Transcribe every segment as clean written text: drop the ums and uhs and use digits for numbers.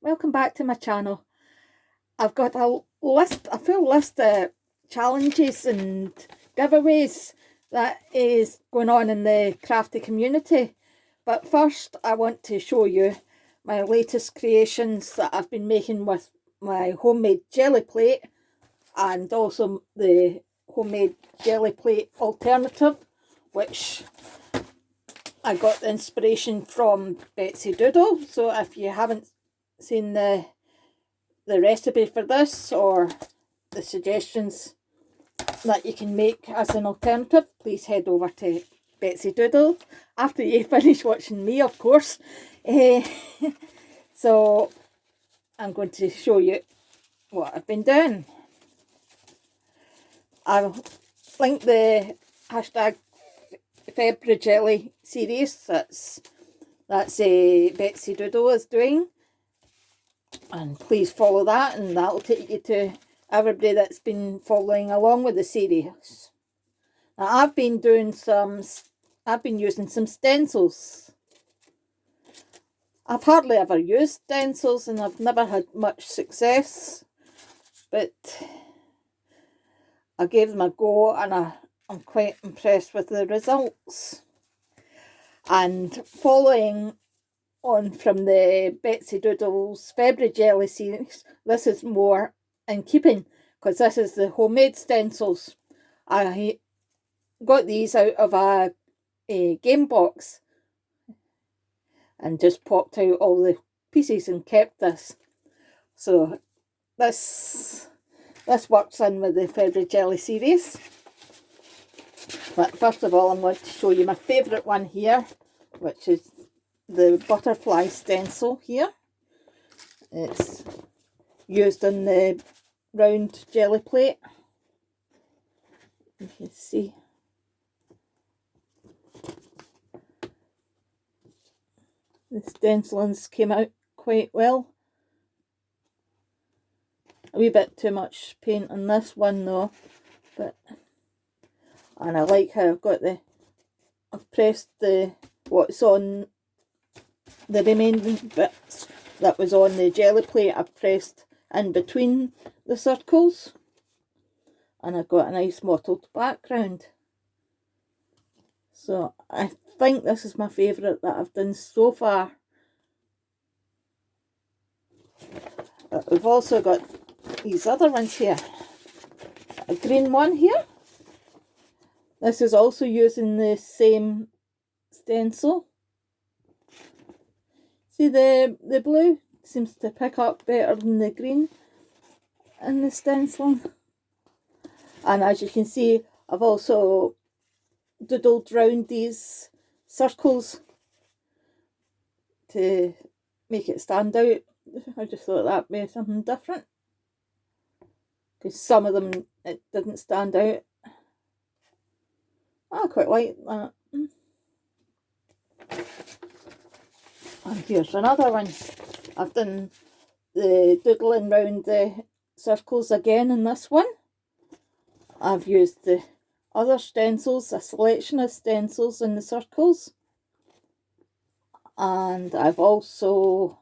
welcome back to my channel. I've got a full list of challenges and giveaways that is going on in the crafty community. But first I want to show you my latest creations that I've been making with my homemade jelly plate and also the homemade jelly plate alternative, which I got the inspiration from Betsy Doodle. So if you haven't seen the recipe for this or the suggestions that you can make as an alternative, please head over to Betsy Doodle after you finish watching me, of course. So I'm going to show you what I've been doing. I'll link the hashtag February Jelly series that's Betsy Doodle is doing, and please follow that, and that'll take you to everybody that's been following along with the series. Now, I've been using some stencils. I've hardly ever used stencils and I've never had much success, but I gave them a go and I'm quite impressed with the results. And following on from the Betsy Doodle's February Jelly series, this is more in keeping, because this is the homemade stencils. I got these out of a game box and just popped out all the pieces and kept this. So this works in with the February Jelly series. But first of all, I'm going to show you my favourite one here, which is the butterfly stencil here. It's used in the round jelly plate. You can see. The stencilings came out quite well. A wee bit too much paint on this one though, and I like how I've pressed what's on the remaining bits that was on the jelly plate. I've pressed in between the circles, and I've got a nice mottled background. So I think this is my favourite that I've done so far. But we've also got these other ones here. A green one here. This is also using the same stencil. See, the blue seems to pick up better than the green in the stencil. And as you can see, I've also doodled round these circles to make it stand out. I just thought that'd be something different, because some of them it didn't stand out. I quite like that. And here's another one. I've done the doodling round the circles again in this one. I've used the other stencils, a selection of stencils in the circles, and I've also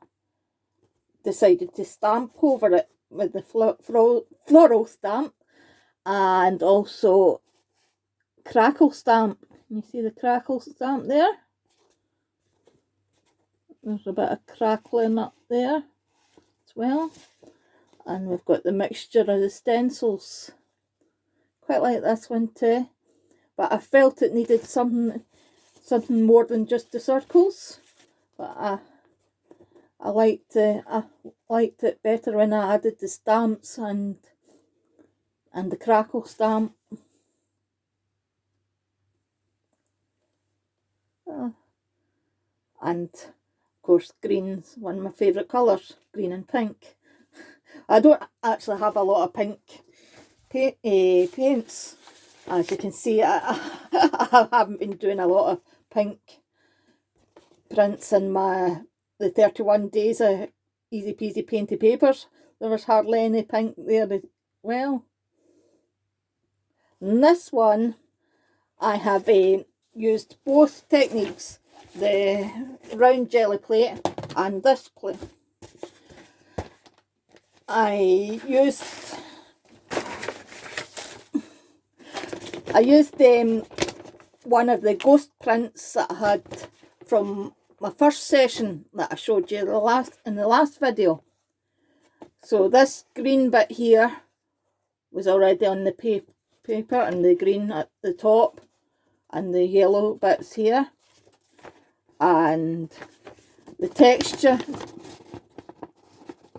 decided to stamp over it with the floral stamp and also crackle stamp. Can you see the crackle stamp there? There's a bit of crackling up there as well, and we've got the mixture of the stencils. Quite like this one too, but I felt it needed something more than just the circles. But I liked it better when I added the stamps and the crackle stamp. And of course, green's one of my favourite colours, green and pink. I don't actually have a lot of pink paints. As you can see, I haven't been doing a lot of pink prints in the 31 days of easy peasy painty papers. There was hardly any pink there as well. In this one, I have used both techniques, the round jelly plate and this plate. I used one of the ghost prints that I had from my first session that I showed you in the last video. So this green bit here was already on the paper, and the green at the top, and the yellow bits here, and the texture,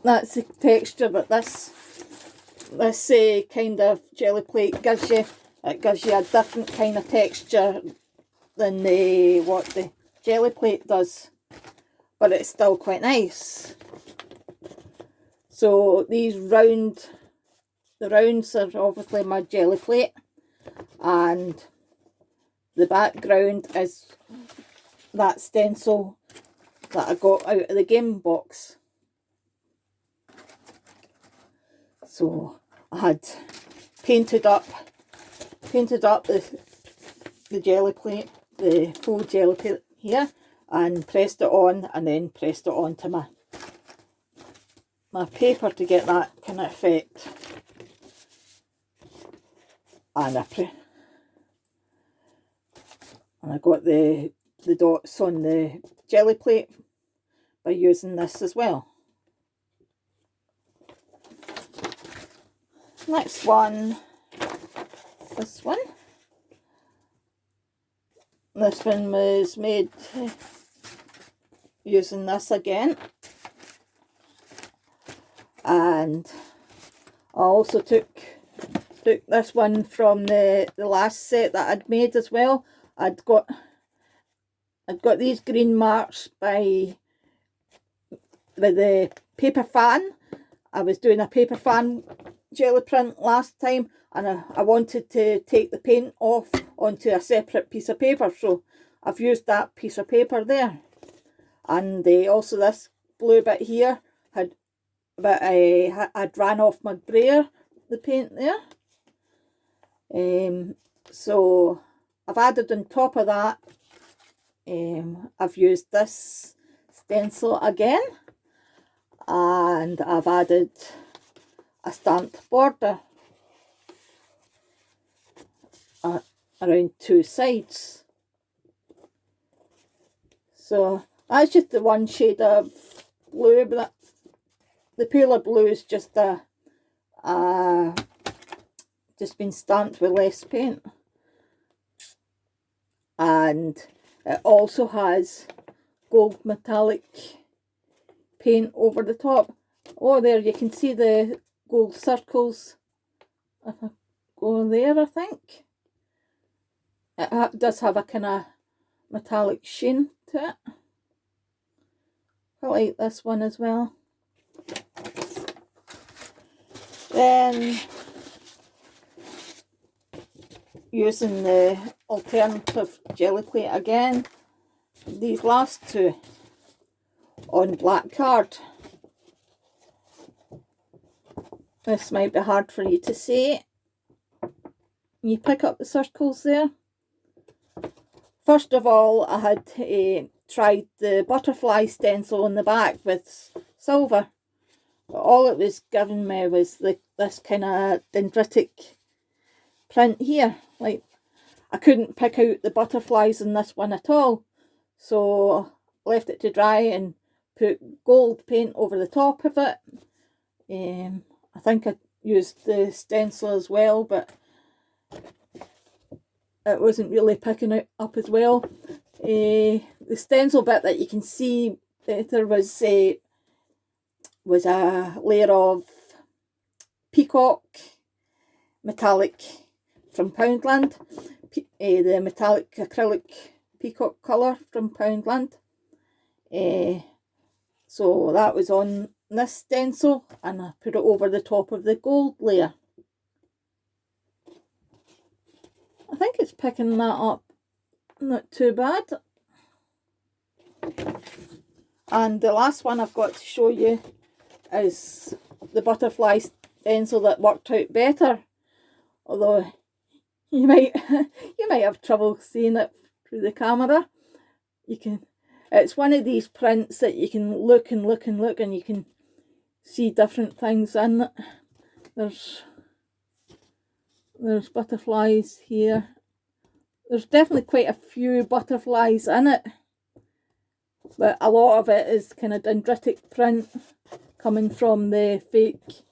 that's the texture that this kind of jelly plate gives you. It gives you a different kind of texture than what the jelly plate does, but it's still quite nice. So these the rounds are obviously my jelly plate, and the background is that stencil that I got out of the game box. So I had painted up the jelly plate, the full jelly plate here, and pressed it on, and then pressed it onto my paper to get that kind of effect. And I got the dots on the jelly plate by using this as well. Next one, this one. This one was made using this again. And I also took this one from the last set that I'd made as well. I'd got these green marks with the paper fan. I was doing a paper fan jelly print last time, and I wanted to take the paint off onto a separate piece of paper, so I've used that piece of paper there. And also this blue bit here I'd ran off my brayer, the paint there. So I've added on top of that, I've used this stencil again, and I've added a stamped border around two sides. So that's just the one shade of blue, but the paler blue is just just been stamped with less paint. And it also has gold metallic paint over the top. Oh, there you can see the gold circles. If I go there, I think it does have a kind of metallic sheen to it. I like this one as well. Then using the alternative jelly plate again, these last two on black card. This might be hard for you to see. You pick up the circles there. First of all, I had tried the butterfly stencil on the back with silver, but all it was giving me was this kind of dendritic print here. Like, I couldn't pick out the butterflies in this one at all, so left it to dry and put gold paint over the top of it. I think I used the stencil as well, but it wasn't really picking it up as well. The stencil bit that you can see there was a layer of peacock metallic from Poundland, the metallic acrylic peacock colour from Poundland. So that was on this stencil, and I put it over the top of the gold layer. I think it's picking that up not too bad. And the last one I've got to show you is the butterfly stencil that worked out better, although you might have trouble seeing it through the camera. It's one of these prints that you can look and look and look, and you can see different things in it. There's butterflies here. There's definitely quite a few butterflies in it, but a lot of it is kind of dendritic print coming from the fake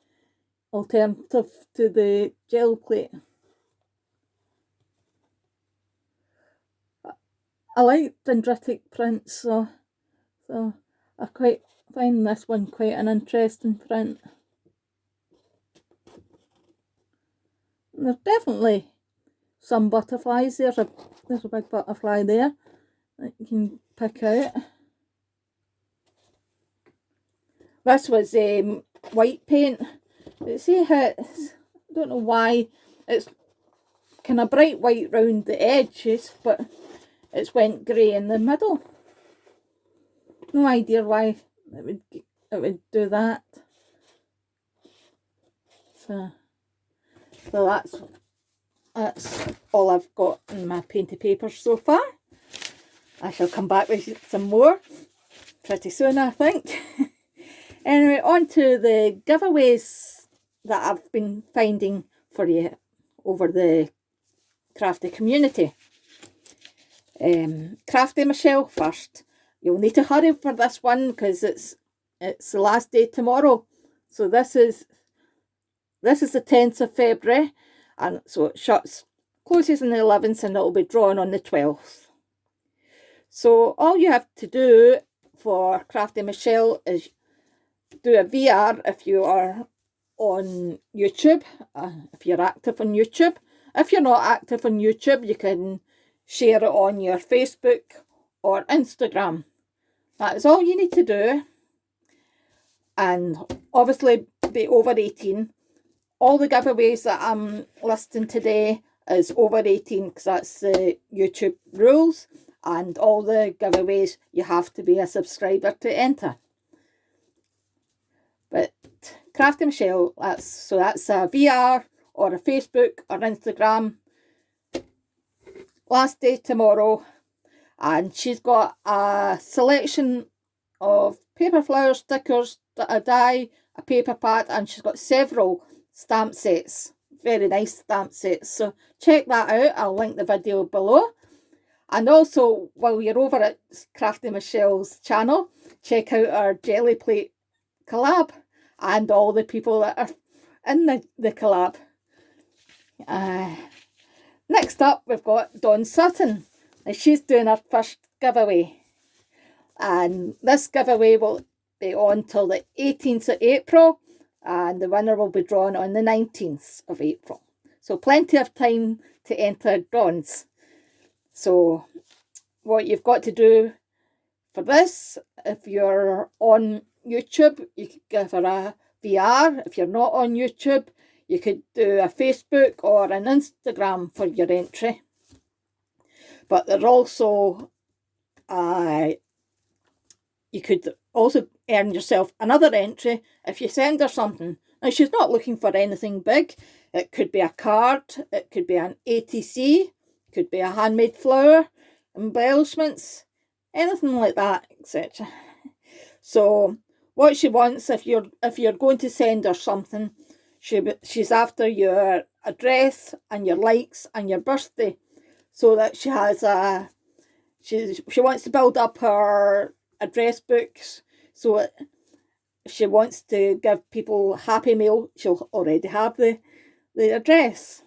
alternative to the gel plate. I like dendritic prints, so I quite find this one quite an interesting print. And there's definitely some butterflies. There's a big butterfly there that you can pick out. This was white paint. But see how it's, I don't know why it's kind of bright white round the edges, but it's went grey in the middle. No idea why it would do that. So that's all I've got in my painted papers so far. I shall come back with some more pretty soon, I think. Anyway, on to the giveaways that I've been finding for you over the crafty community. Crafty Michelle first. You'll need to hurry for this one because it's the last day tomorrow. So this is the 10th of February, and so it closes on the 11th, and it'll be drawn on the 12th. So all you have to do for Crafty Michelle is do a VR if you are on YouTube, if you're active on YouTube. If you're not active on YouTube, you can share it on your Facebook or Instagram. That is all you need to do. And obviously be over 18. All the giveaways that I'm listing today is over 18 because that's the YouTube rules. And all the giveaways you have to be a subscriber to enter. But Crafty Michelle, that's a VR or a Facebook or Instagram. Last day tomorrow, and she's got a selection of paper flower stickers, a die, a paper pad, and she's got several stamp sets, very nice stamp sets. So check that out. I'll link the video below. And also, while you're over at Crafty Michelle's channel, check out our jelly plate collab and all the people that are in the collab. Next up, we've got Dawn Sutton. Now, she's doing her first giveaway. And this giveaway will be on till the 18th of April. And the winner will be drawn on the 19th of April. So plenty of time to enter Dawn's. So what you've got to do for this, if you're on YouTube, you could give her a VR. If you're not on YouTube, you could do a Facebook or an Instagram for your entry. But there's also, you could also earn yourself another entry if you send her something. Now, she's not looking for anything big. It could be a card, it could be an ATC, it could be a handmade flower, embellishments, anything like that, etc. So what she wants, if you're going to send her something, she's after your address and your likes and your birthday, so that she has she wants to build up her address books. So if she wants to give people happy mail, she'll already have the address.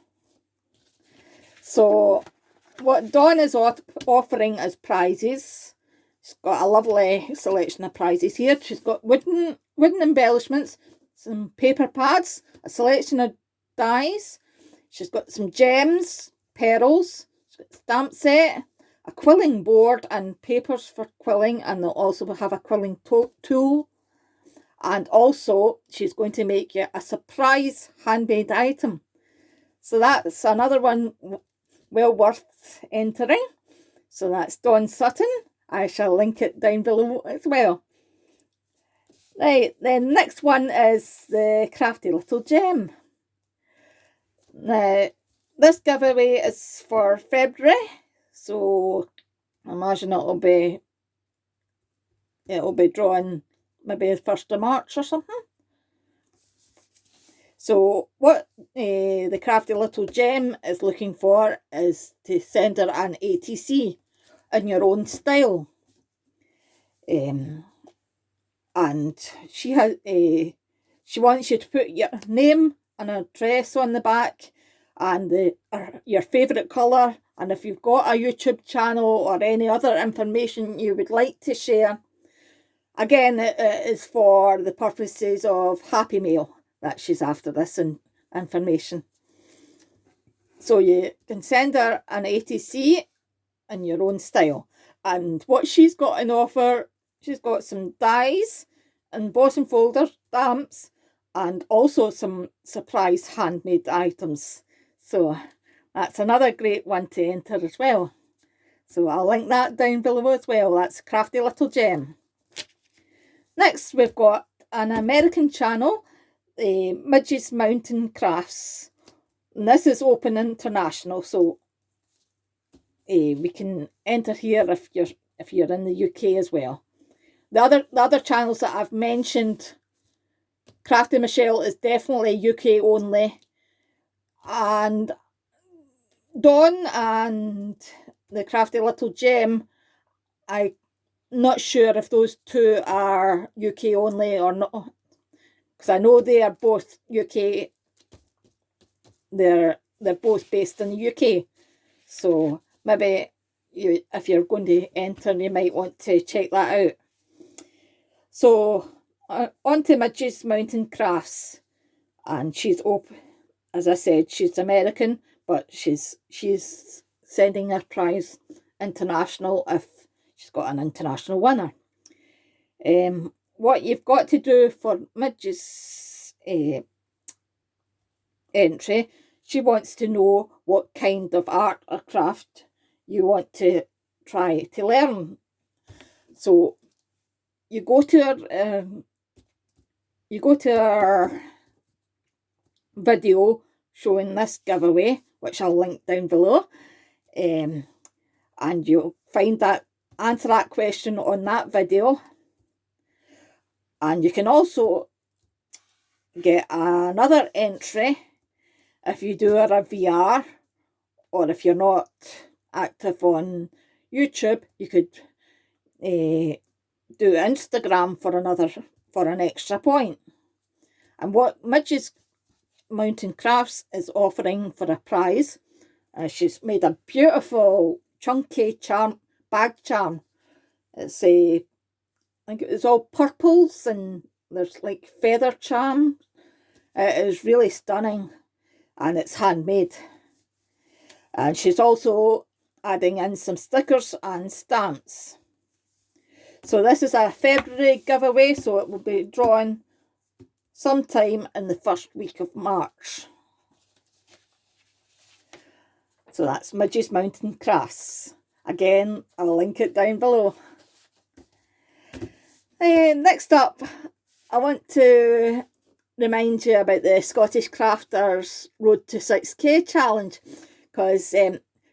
So what Dawn is offering as prizes, she's got a lovely selection of prizes here. She's got wooden embellishments, some paper pads, a selection of dies. She's got some gems, pearls, she's got a stamp set, a quilling board and papers for quilling, and they'll also have a quilling tool. And also she's going to make you a surprise handmade item. So that's another one well worth entering. So that's Dawn Sutton. I shall link it down below as well. Right, the next one is the Crafty Little Gem. Now, this giveaway is for February, so I imagine it'll be drawn maybe the 1st of March or something. So what the Crafty Little Gem is looking for is to send her an ATC in your own style. And she wants you to put your name and address on the back, and your favourite colour, and if you've got a YouTube channel or any other information you would like to share. Again, it is for the purposes of Happy Mail that she's after this information. So you can send her an ATC in your own style. And what she's got on offer, she's got some dies and embossing folder stamps, and also some surprise handmade items. So that's another great one to enter as well. So I'll link that down below as well. That's Crafty Little Gem. Next, we've got an American channel, the Midges Mountain Crafts. And this is open international, so we can enter here if you're in the UK as well. The other channels that I've mentioned, Crafty Michelle is definitely UK only, and Dawn and the Crafty Little Gem, I'm not sure if those two are UK only or not, because I know they are both UK. They're both based in the UK, so maybe if you're going to enter, you might want to check that out. So on to Midges Mountain Crafts, and she's open. As I said, she's American, but she's sending her prize international if she's got an international winner. What you've got to do for Midges' entry, she wants to know what kind of art or craft you want to try to learn. So you go to her video showing this giveaway, which I'll link down below, and you'll answer that question on that video. And you can also get another entry if you do a VR, or if you're not active on YouTube, you could do Instagram for an extra point. And what Midges Mountain Crafts is offering for a prize, she's made a beautiful chunky bag charm. It's I think it was all purples, and there's like feather charm. It is really stunning, and it's handmade. And she's also adding in some stickers and stamps. So this is a February giveaway, so it will be drawn sometime in the first week of March. So that's Midges Mountain Crafts. Again, I'll link it down below. Next up, I want to remind you about the Scottish Crafters Road to 6K challenge, because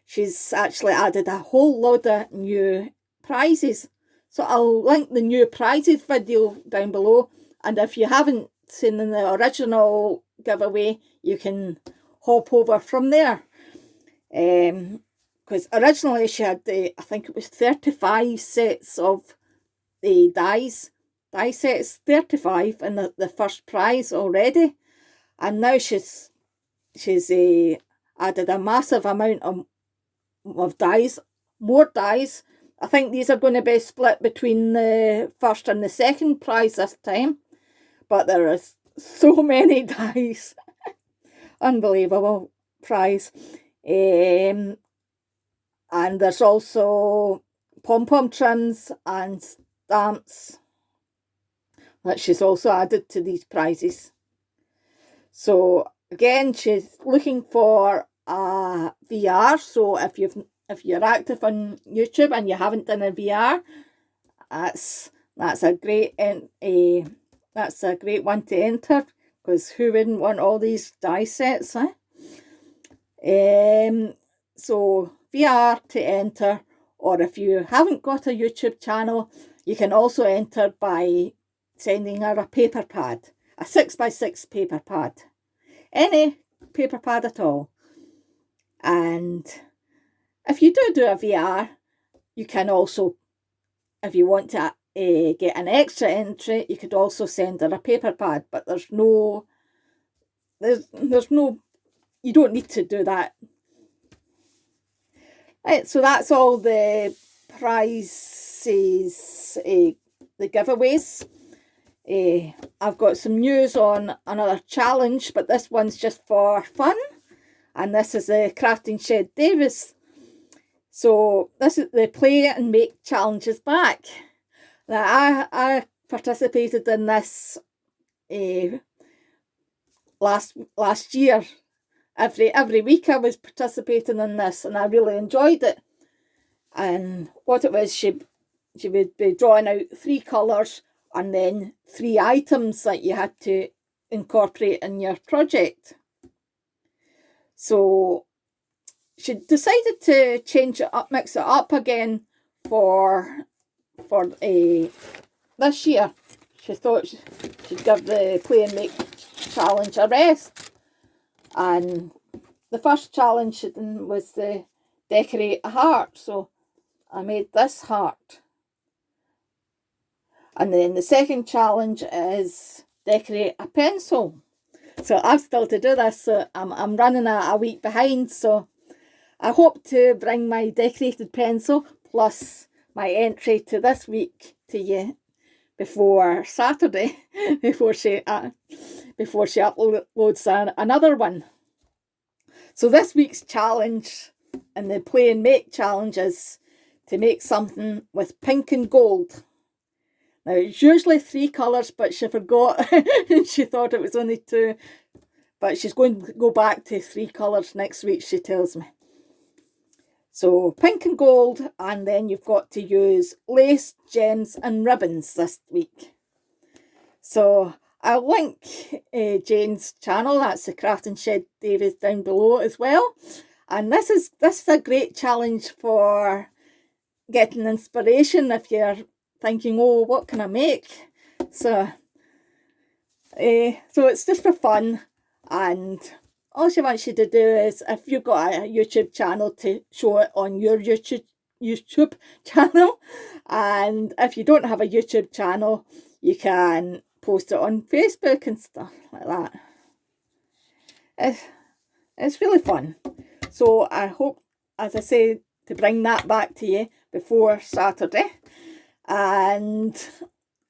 she's actually added a whole load of new prizes. So I'll link the new prizes video down below, and if you haven't seen the original giveaway, you can hop over from there. Because originally she had I think it was 35 sets of the die sets, 35 in the first prize already, and now she's added a massive amount of dies, more dies. I think these are going to be split between the first and the second prize this time, but there is so many dies. Unbelievable prize. And there's also pom-pom trims and stamps that she's also added to these prizes. So again, she's looking for a VR. So if you're active on YouTube and you haven't done a VR, that's a great one to enter, because who wouldn't want all these die sets, eh? So VR to enter, or if you haven't got a YouTube channel, you can also enter by sending her a paper pad, a 6x6 paper pad. any paper pad at all. And if you do a VR, you can also, if you want to get an extra entry, you could also send her a paper pad, but there's no, you don't need to do that. Right, so that's all the prizes, the giveaways. I've got some news on another challenge, but this one's just for fun. And this is the Crafting Shed Davies. So this is the Play and Make Challenge is back. Now I participated in this last year. Every week I was participating in this, and I really enjoyed it. And what it was, she would be drawing out 3 colours and then 3 items that you had to incorporate in your project. So she decided to change it up, mix it up again for this year. She thought she'd give the Play and Make challenge a rest. And the first challenge she did was to decorate a heart. So I made this heart. And then the second challenge is decorate a pencil. So I've still to do this, so I'm running a week behind. So I hope to bring my decorated pencil plus my entry to this week to you before Saturday, before she uploads another one. So this week's challenge and the Play and Make challenge is to make something with pink and gold. Now it's usually 3 colours, but she forgot. She thought it was only 2. But she's going to go back to 3 colours next week, she tells me. So pink and gold, and then you've got to use lace, gems and ribbons this week. So I'll link Jane's channel, that's the Crafting Shed Davies, down below as well. And this is a great challenge for getting inspiration if you're thinking, oh, what can I make? So it's just for fun, and all she wants you to do is, if you've got a YouTube channel, to show it on your YouTube channel. And if you don't have a YouTube channel, you can post it on Facebook and stuff like that. It's really fun. So I hope, as I say, to bring that back to you before Saturday. And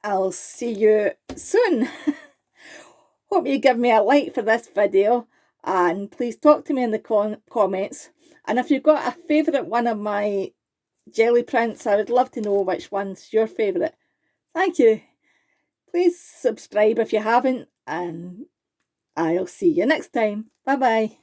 I'll see you soon. Hope you give me a like for this video, and please talk to me in the comments. And if you've got a favourite one of my jelly prints, I would love to know which one's your favourite. Thank you. Please subscribe if you haven't, and I'll see you next time. Bye bye.